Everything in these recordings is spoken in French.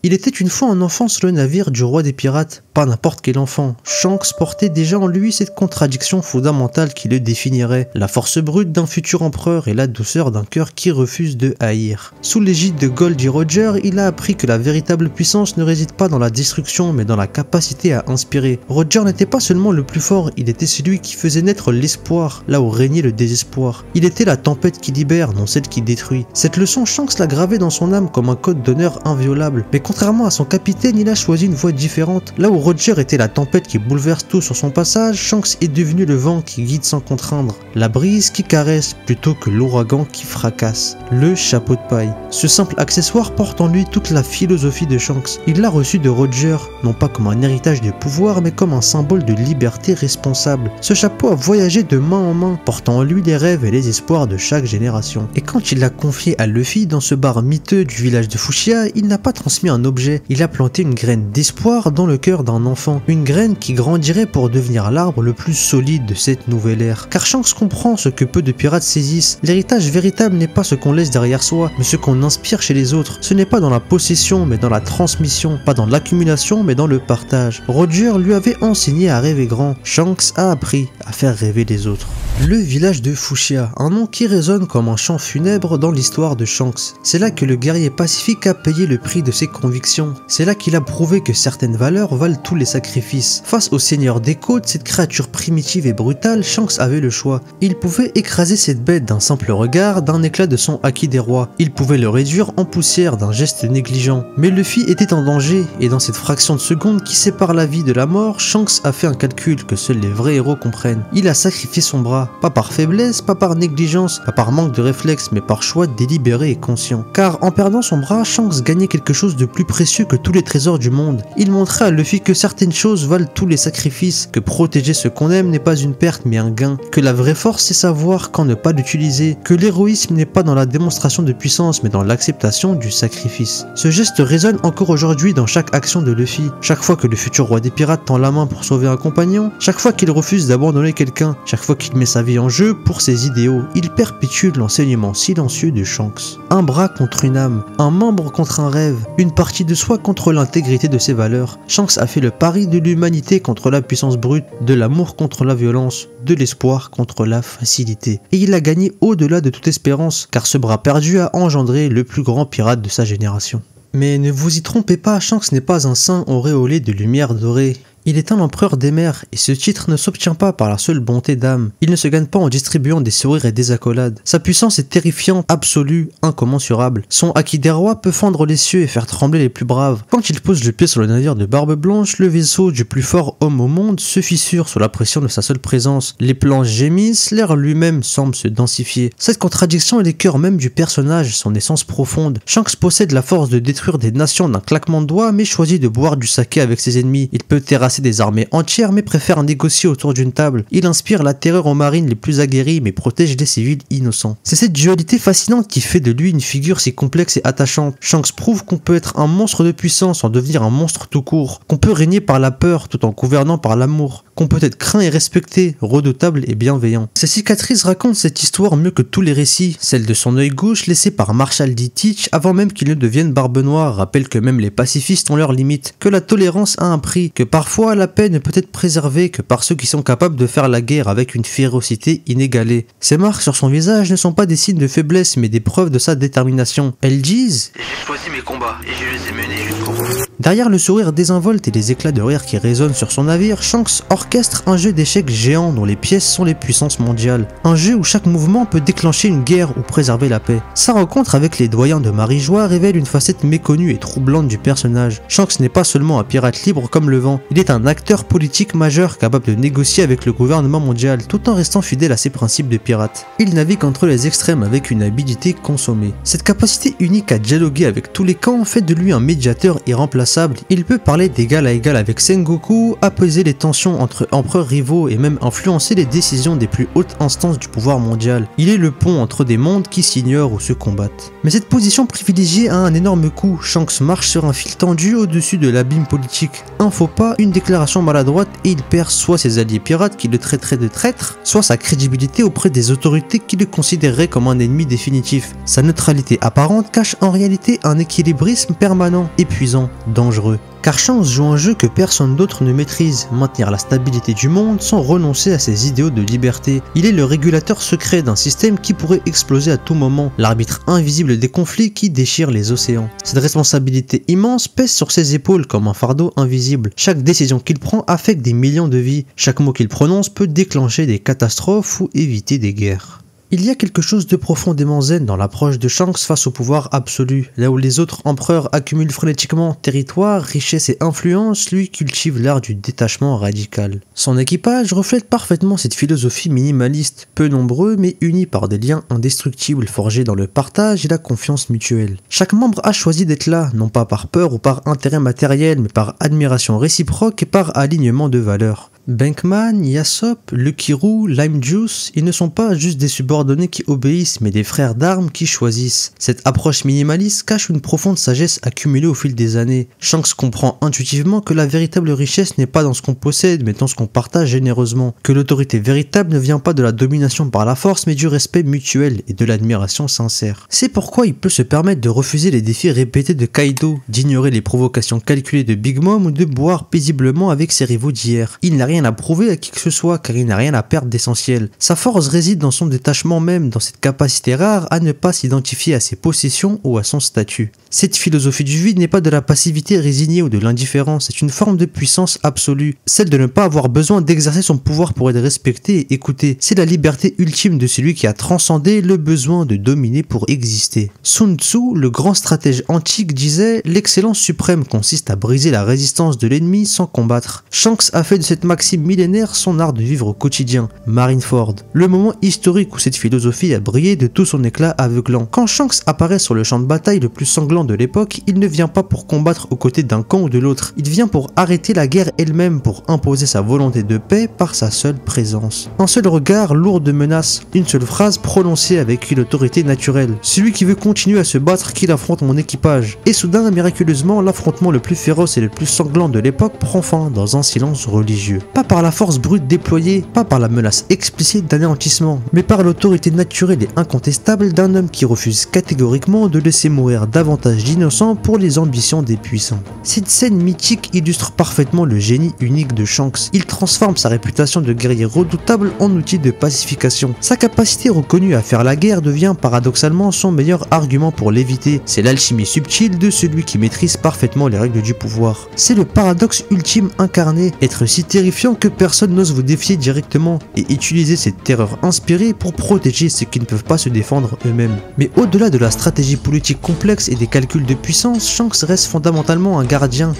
Il était une fois un enfant sur le navire du roi des pirates, pas n'importe quel enfant. Shanks portait déjà en lui cette contradiction fondamentale qui le définirait, la force brute d'un futur empereur et la douceur d'un cœur qui refuse de haïr. Sous l'égide de Goldie Roger, il a appris que la véritable puissance ne réside pas dans la destruction mais dans la capacité à inspirer. Roger n'était pas seulement le plus fort, il était celui qui faisait naître l'espoir, là où régnait le désespoir. Il était la tempête qui libère, non celle qui détruit. Cette leçon, Shanks l'a gravée dans son âme comme un code d'honneur inviolable. Mais contrairement à son capitaine, il a choisi une voie différente. Là où Roger était la tempête qui bouleverse tout sur son passage, Shanks est devenu le vent qui guide sans contraindre, la brise qui caresse plutôt que l'ouragan qui fracasse. Le chapeau de paille. Ce simple accessoire porte en lui toute la philosophie de Shanks. Il l'a reçu de Roger, non pas comme un héritage de pouvoir, mais comme un symbole de liberté responsable. Ce chapeau a voyagé de main en main, portant en lui les rêves et les espoirs de chaque génération. Et quand il l'a confié à Luffy dans ce bar miteux du village de Fushia, il n'a pas transmis un objet, il a planté une graine d'espoir dans le cœur d'un enfant. Une graine qui grandirait pour devenir l'arbre le plus solide de cette nouvelle ère. Car Shanks comprend ce que peu de pirates saisissent. L'héritage véritable n'est pas ce qu'on laisse derrière soi, mais ce qu'on inspire chez les autres. Ce n'est pas dans la possession, mais dans la transmission. Pas dans l'accumulation, mais dans le partage. Roger lui avait enseigné à rêver grand. Shanks a appris à faire rêver les autres. Le village de Fushia, un nom qui résonne comme un chant funèbre dans l'histoire de Shanks. C'est là que le guerrier pacifique a payé le prix de ses convictions. C'est là qu'il a prouvé que certaines valeurs valent tous les sacrifices. Face au seigneur des côtes, cette créature primitive et brutale, Shanks avait le choix. Il pouvait écraser cette bête d'un simple regard, d'un éclat de son acquis des rois. Il pouvait le réduire en poussière d'un geste négligent. Mais Luffy était en danger, et dans cette fraction de seconde qui sépare la vie de la mort, Shanks a fait un calcul que seuls les vrais héros comprennent. Il a sacrifié son bras, pas par faiblesse, pas par négligence, pas par manque de réflexe, mais par choix délibéré et conscient. Car en perdant son bras, Shanks gagnait quelque chose de plus précieux que tous les trésors du monde. Il montrait à Luffy que certaines choses valent tous les sacrifices, que protéger ce qu'on aime n'est pas une perte mais un gain, que la vraie force c'est savoir quand ne pas l'utiliser, que l'héroïsme n'est pas dans la démonstration de puissance mais dans l'acceptation du sacrifice. Ce geste résonne encore aujourd'hui dans chaque action de Luffy. Chaque fois que le futur roi des pirates tend la main pour sauver un compagnon, chaque fois qu'il refuse d'abandonner quelqu'un, chaque fois qu'il met sa vie en jeu pour ses idéaux, il perpétue l'enseignement silencieux de Shanks. Un bras contre une âme, un membre contre un rêve, une partie de soi contre l'intégrité de ses valeurs. Shanks a fait le pari de l'humanité contre la puissance brute, de l'amour contre la violence, de l'espoir contre la facilité. Et il a gagné au-delà de toute espérance, car ce bras perdu a engendré le plus grand pirate de sa génération. Mais ne vous y trompez pas, Shanks n'est pas un saint auréolé de lumière dorée. Il est un empereur des mers, et ce titre ne s'obtient pas par la seule bonté d'âme. Il ne se gagne pas en distribuant des sourires et des accolades. Sa puissance est terrifiante, absolue, incommensurable. Son acquis des rois peut fendre les cieux et faire trembler les plus braves. Quand il pose le pied sur le navire de Barbe Blanche, le vaisseau du plus fort homme au monde se fissure sous la pression de sa seule présence. Les planches gémissent, l'air lui-même semble se densifier. Cette contradiction est le cœur même du personnage, son essence profonde. Shanks possède la force de détruire des nations d'un claquement de doigts, mais choisit de boire du saké avec ses ennemis. Il peut terrasser des armées entières mais préfère négocier autour d'une table. Il inspire la terreur aux marines les plus aguerris mais protège les civils innocents. C'est cette dualité fascinante qui fait de lui une figure si complexe et attachante. Shanks prouve qu'on peut être un monstre de puissance sans devenir un monstre tout court, qu'on peut régner par la peur tout en gouvernant par l'amour, qu'on peut être craint et respecté, redoutable et bienveillant. Ces cicatrices racontent cette histoire mieux que tous les récits. Celle de son œil gauche laissé par Marshall D. Teach avant même qu'il ne devienne Barbe Noire rappelle que même les pacifistes ont leurs limites, que la tolérance a un prix, que parfois la paix ne peut être préservée que par ceux qui sont capables de faire la guerre avec une férocité inégalée. Ces marques sur son visage ne sont pas des signes de faiblesse mais des preuves de sa détermination. Elles disent « J'ai choisi mes combats et je les ai menés jusqu'au bout ». Derrière le sourire désinvolte et les éclats de rire qui résonnent sur son navire, Shanks orchestre un jeu d'échecs géant dont les pièces sont les puissances mondiales. Un jeu où chaque mouvement peut déclencher une guerre ou préserver la paix. Sa rencontre avec les doyens de Marie-Joie révèle une facette méconnue et troublante du personnage. Shanks n'est pas seulement un pirate libre comme le vent, il est un acteur politique majeur capable de négocier avec le gouvernement mondial tout en restant fidèle à ses principes de pirate. Il navigue entre les extrêmes avec une habileté consommée. Cette capacité unique à dialoguer avec tous les camps fait de lui un médiateur irremplaçable irremplaçable, il peut parler d'égal à égal avec Sengoku, apaiser les tensions entre empereurs rivaux et même influencer les décisions des plus hautes instances du pouvoir mondial. Il est le pont entre des mondes qui s'ignorent ou se combattent. Mais cette position privilégiée a un énorme coup. Shanks marche sur un fil tendu au-dessus de l'abîme politique. Un faux pas, une déclaration maladroite et il perd soit ses alliés pirates qui le traiteraient de traître, soit sa crédibilité auprès des autorités qui le considéreraient comme un ennemi définitif. Sa neutralité apparente cache en réalité un équilibrisme permanent, épuisant, dangereux. Car Shanks joue un jeu que personne d'autre ne maîtrise, maintenir la stabilité du monde sans renoncer à ses idéaux de liberté. Il est le régulateur secret d'un système qui pourrait exploser à tout moment, l'arbitre invisible des conflits qui déchirent les océans. Cette responsabilité immense pèse sur ses épaules comme un fardeau invisible. Chaque décision qu'il prend affecte des millions de vies, chaque mot qu'il prononce peut déclencher des catastrophes ou éviter des guerres. Il y a quelque chose de profondément zen dans l'approche de Shanks face au pouvoir absolu. Là où les autres empereurs accumulent frénétiquement territoire, richesse et influence, lui cultive l'art du détachement radical. Son équipage reflète parfaitement cette philosophie minimaliste, peu nombreux mais unis par des liens indestructibles forgés dans le partage et la confiance mutuelle. Chaque membre a choisi d'être là, non pas par peur ou par intérêt matériel, mais par admiration réciproque et par alignement de valeurs. Bankman, Yasop, Lucky Roux, Lime Juice, ils ne sont pas juste des subordonnés qui obéissent, mais des frères d'armes qui choisissent. Cette approche minimaliste cache une profonde sagesse accumulée au fil des années. Shanks comprend intuitivement que la véritable richesse n'est pas dans ce qu'on possède, mais dans ce qu'on partage généreusement. Que l'autorité véritable ne vient pas de la domination par la force, mais du respect mutuel et de l'admiration sincère. C'est pourquoi il peut se permettre de refuser les défis répétés de Kaido, d'ignorer les provocations calculées de Big Mom ou de boire paisiblement avec ses rivaux d'hier. Il n'a rien à prouver à qui que ce soit car il n'a rien à perdre d'essentiel. Sa force réside dans son détachement même, dans cette capacité rare à ne pas s'identifier à ses possessions ou à son statut. Cette philosophie du vide n'est pas de la passivité résignée ou de l'indifférence, c'est une forme de puissance absolue, celle de ne pas avoir besoin d'exercer son pouvoir pour être respecté et écouté. C'est la liberté ultime de celui qui a transcendé le besoin de dominer pour exister. Sun Tzu, le grand stratège antique, disait « L'excellence suprême consiste à briser la résistance de l'ennemi sans combattre ». Shanks a fait de cette maxime millénaire son art de vivre au quotidien. Marineford, le moment historique où cette philosophie a brillé de tout son éclat aveuglant. Quand Shanks apparaît sur le champ de bataille le plus sanglant de l'époque, il ne vient pas pour combattre aux côtés d'un camp ou de l'autre, il vient pour arrêter la guerre elle-même, pour imposer sa volonté de paix par sa seule présence. Un seul regard lourd de menace, une seule phrase prononcée avec une autorité naturelle. Celui qui veut continuer à se battre, qu'il affronte mon équipage. Et soudain, miraculeusement, l'affrontement le plus féroce et le plus sanglant de l'époque prend fin dans un silence religieux. Pas par la force brute déployée, pas par la menace explicite d'anéantissement, mais par l'autorité naturelle et incontestable d'un homme qui refuse catégoriquement de laisser mourir davantage d'innocents pour les ambitions des puissants. Cette scène mythique illustre parfaitement le génie unique de Shanks. Il transforme sa réputation de guerrier redoutable en outil de pacification. Sa capacité reconnue à faire la guerre devient paradoxalement son meilleur argument pour l'éviter. C'est l'alchimie subtile de celui qui maîtrise parfaitement les règles du pouvoir. C'est le paradoxe ultime incarné, être si terrifiant que personne n'ose vous défier directement et utiliser cette terreur inspirée pour protéger ceux qui ne peuvent pas se défendre eux-mêmes. Mais au-delà de la stratégie politique complexe et des calculs de puissance, Shanks reste fondamentalement un gardien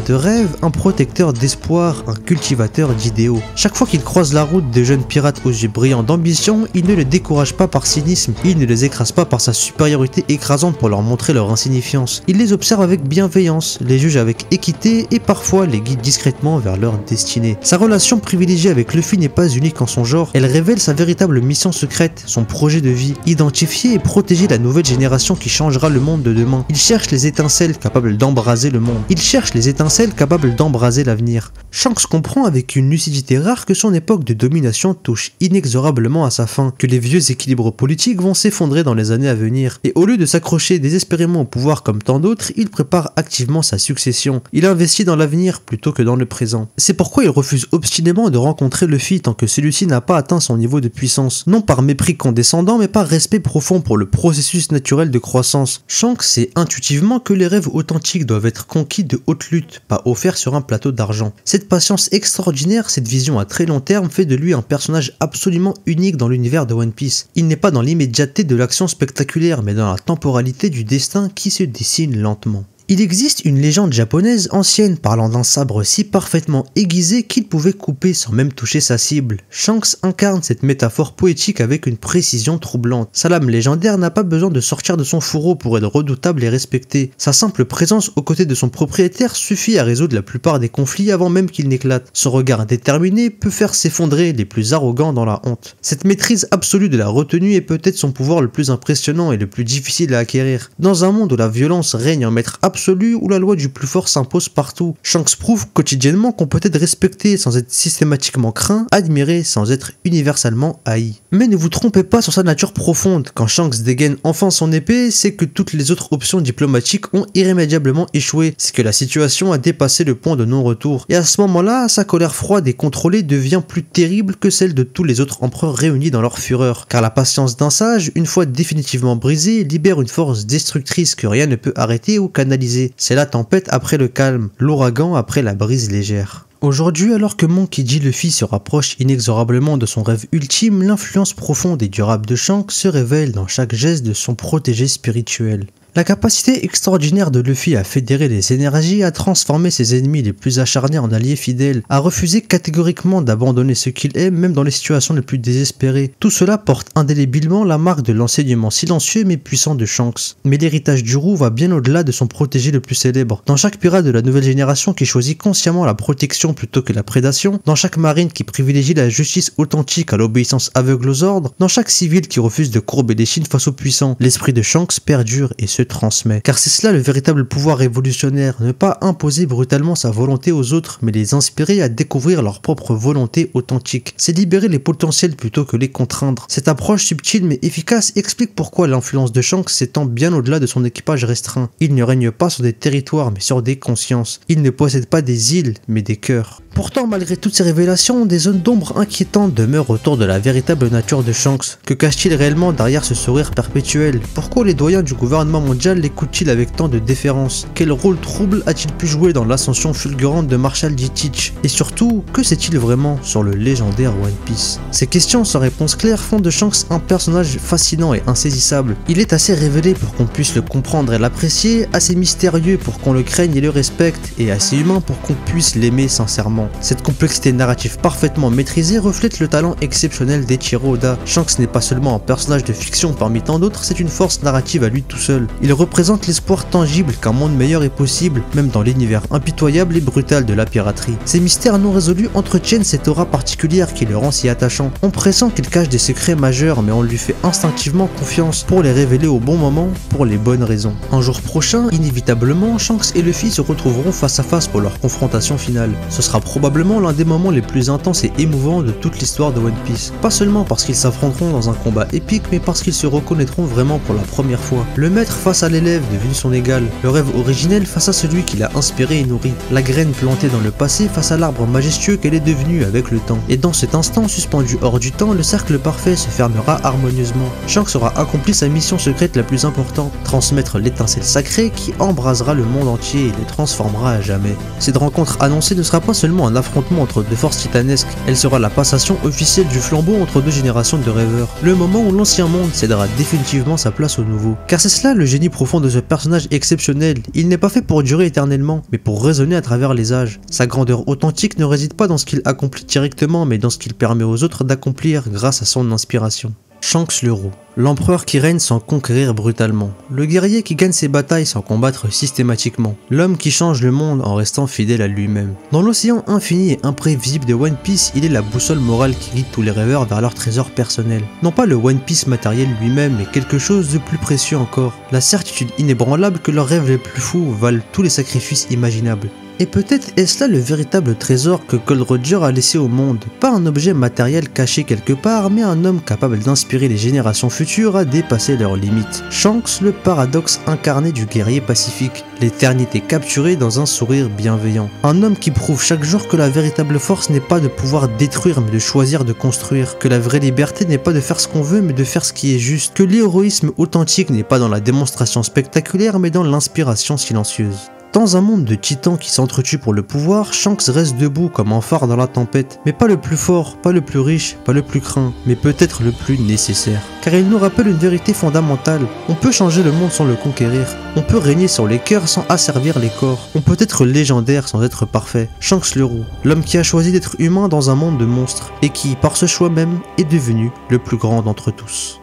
de rêve, un protecteur d'espoir, un cultivateur d'idéaux. Chaque fois qu'il croise la route de jeunes pirates aux yeux brillants d'ambition, il ne les décourage pas par cynisme, il ne les écrase pas par sa supériorité écrasante pour leur montrer leur insignifiance. Il les observe avec bienveillance, les juge avec équité et parfois les guide discrètement vers leur destinée. Sa relation privilégiée avec Luffy n'est pas unique en son genre, elle révèle sa véritable mission secrète, son projet de vie, identifier et protéger la nouvelle génération qui changera le monde de demain. Il cherche les étincelles capables d'embraser le monde. Il cherche les étincelles capables d'embraser l'avenir. Shanks comprend avec une lucidité rare que son époque de domination touche inexorablement à sa fin, que les vieux équilibres politiques vont s'effondrer dans les années à venir. Et au lieu de s'accrocher désespérément au pouvoir comme tant d'autres, il prépare activement sa succession. Il investit dans l'avenir plutôt que dans le présent. C'est pourquoi il refuse obstinément de rencontrer Luffy tant que celui-ci n'a pas atteint son niveau de puissance, non par mépris condescendant mais par respect profond pour le processus naturel de croissance. Shanks sait intuitivement que les rêves authentiques doivent être conquis de haute lutte, pas offerts sur un plateau d'argent. Cette patience extraordinaire, cette vision à très long terme fait de lui un personnage absolument unique dans l'univers de One Piece. Il n'est pas dans l'immédiateté de l'action spectaculaire mais dans la temporalité du destin qui se dessine lentement. Il existe une légende japonaise ancienne parlant d'un sabre si parfaitement aiguisé qu'il pouvait couper sans même toucher sa cible. Shanks incarne cette métaphore poétique avec une précision troublante. Sa lame légendaire n'a pas besoin de sortir de son fourreau pour être redoutable et respecté. Sa simple présence aux côtés de son propriétaire suffit à résoudre la plupart des conflits avant même qu'il n'éclate. Son regard déterminé peut faire s'effondrer les plus arrogants dans la honte. Cette maîtrise absolue de la retenue est peut-être son pouvoir le plus impressionnant et le plus difficile à acquérir. Dans un monde où la violence règne en maître absolu, où la loi du plus fort s'impose partout, Shanks prouve quotidiennement qu'on peut être respecté sans être systématiquement craint, admiré sans être universellement haï. Mais ne vous trompez pas sur sa nature profonde. Quand Shanks dégaine enfin son épée, c'est que toutes les autres options diplomatiques ont irrémédiablement échoué. C'est que la situation a dépassé le point de non-retour. Et à ce moment-là, sa colère froide et contrôlée devient plus terrible que celle de tous les autres empereurs réunis dans leur fureur. Car la patience d'un sage, une fois définitivement brisée, libère une force destructrice que rien ne peut arrêter ou canaliser. C'est la tempête après le calme, l'ouragan après la brise légère. Aujourd'hui, alors que Monkey D. Luffy se rapproche inexorablement de son rêve ultime, l'influence profonde et durable de Shanks se révèle dans chaque geste de son protégé spirituel. La capacité extraordinaire de Luffy à fédérer les énergies, à transformer ses ennemis les plus acharnés en alliés fidèles, à refuser catégoriquement d'abandonner ce qu'il aime même dans les situations les plus désespérées. Tout cela porte indélébilement la marque de l'enseignement silencieux mais puissant de Shanks. Mais l'héritage du Roux va bien au-delà de son protégé le plus célèbre. Dans chaque pirate de la nouvelle génération qui choisit consciemment la protection plutôt que la prédation, dans chaque marine qui privilégie la justice authentique à l'obéissance aveugle aux ordres, dans chaque civil qui refuse de courber les chines face aux puissants, l'esprit de Shanks perdure et se transmet. Car c'est cela le véritable pouvoir révolutionnaire, ne pas imposer brutalement sa volonté aux autres, mais les inspirer à découvrir leur propre volonté authentique. C'est libérer les potentiels plutôt que les contraindre. Cette approche subtile mais efficace explique pourquoi l'influence de Shanks s'étend bien au-delà de son équipage restreint. Il ne règne pas sur des territoires mais sur des consciences. Il ne possède pas des îles mais des cœurs. Pourtant, malgré toutes ces révélations, des zones d'ombre inquiétantes demeurent autour de la véritable nature de Shanks. Que cache-t-il réellement derrière ce sourire perpétuel? Pourquoi les doyens du gouvernement mondial l'écoutent-ils avec tant de déférence? Quel rôle trouble a-t-il pu jouer dans l'ascension fulgurante de Marshall D. Teach? Et surtout, que sait-il vraiment sur le légendaire One Piece? Ces questions sans réponse claire font de Shanks un personnage fascinant et insaisissable. Il est assez révélé pour qu'on puisse le comprendre et l'apprécier, assez mystérieux pour qu'on le craigne et le respecte, et assez humain pour qu'on puisse l'aimer sincèrement. Cette complexité narrative parfaitement maîtrisée reflète le talent exceptionnel d'Eiichiro Oda. Shanks n'est pas seulement un personnage de fiction parmi tant d'autres, c'est une force narrative à lui tout seul. Il représente l'espoir tangible qu'un monde meilleur est possible, même dans l'univers impitoyable et brutal de la piraterie. Ces mystères non résolus entretiennent cette aura particulière qui le rend si attachant. On pressent qu'il cache des secrets majeurs, mais on lui fait instinctivement confiance pour les révéler au bon moment, pour les bonnes raisons. Un jour prochain, inévitablement, Shanks et Luffy se retrouveront face à face pour leur confrontation finale. Ce sera probablement l'un des moments les plus intenses et émouvants de toute l'histoire de One Piece. Pas seulement parce qu'ils s'affronteront dans un combat épique, mais parce qu'ils se reconnaîtront vraiment pour la première fois. Le maître face à l'élève devenu son égal, le rêve originel face à celui qui l'a inspiré et nourri, la graine plantée dans le passé face à l'arbre majestueux qu'elle est devenue avec le temps. Et dans cet instant suspendu hors du temps, le cercle parfait se fermera harmonieusement. Shanks aura accompli sa mission secrète la plus importante, transmettre l'étincelle sacrée qui embrasera le monde entier et les transformera à jamais. Cette rencontre annoncée ne sera pas seulement un affrontement entre deux forces titanesques, elle sera la passation officielle du flambeau entre deux générations de rêveurs, le moment où l'ancien monde cédera définitivement sa place au nouveau. Car c'est cela le génie profond de ce personnage exceptionnel, il n'est pas fait pour durer éternellement, mais pour résonner à travers les âges. Sa grandeur authentique ne réside pas dans ce qu'il accomplit directement, mais dans ce qu'il permet aux autres d'accomplir grâce à son inspiration. Shanks le Roux, l'empereur qui règne sans conquérir brutalement, le guerrier qui gagne ses batailles sans combattre systématiquement, l'homme qui change le monde en restant fidèle à lui-même. Dans l'océan infini et imprévisible de One Piece, il est la boussole morale qui guide tous les rêveurs vers leur trésor personnel. Non pas le One Piece matériel lui-même, mais quelque chose de plus précieux encore, la certitude inébranlable que leurs rêves les plus fous valent tous les sacrifices imaginables. Et peut-être est-ce là le véritable trésor que Gold Roger a laissé au monde. Pas un objet matériel caché quelque part, mais un homme capable d'inspirer les générations futures à dépasser leurs limites. Shanks, le paradoxe incarné du guerrier pacifique, l'éternité capturée dans un sourire bienveillant. Un homme qui prouve chaque jour que la véritable force n'est pas de pouvoir détruire mais de choisir de construire, que la vraie liberté n'est pas de faire ce qu'on veut mais de faire ce qui est juste, que l'héroïsme authentique n'est pas dans la démonstration spectaculaire mais dans l'inspiration silencieuse. Dans un monde de titans qui s'entretuent pour le pouvoir, Shanks reste debout comme un phare dans la tempête, mais pas le plus fort, pas le plus riche, pas le plus craint, mais peut-être le plus nécessaire. Car il nous rappelle une vérité fondamentale, on peut changer le monde sans le conquérir, on peut régner sur les cœurs sans asservir les corps, on peut être légendaire sans être parfait. Shanks le Roux, l'homme qui a choisi d'être humain dans un monde de monstres, et qui, par ce choix même, est devenu le plus grand d'entre tous.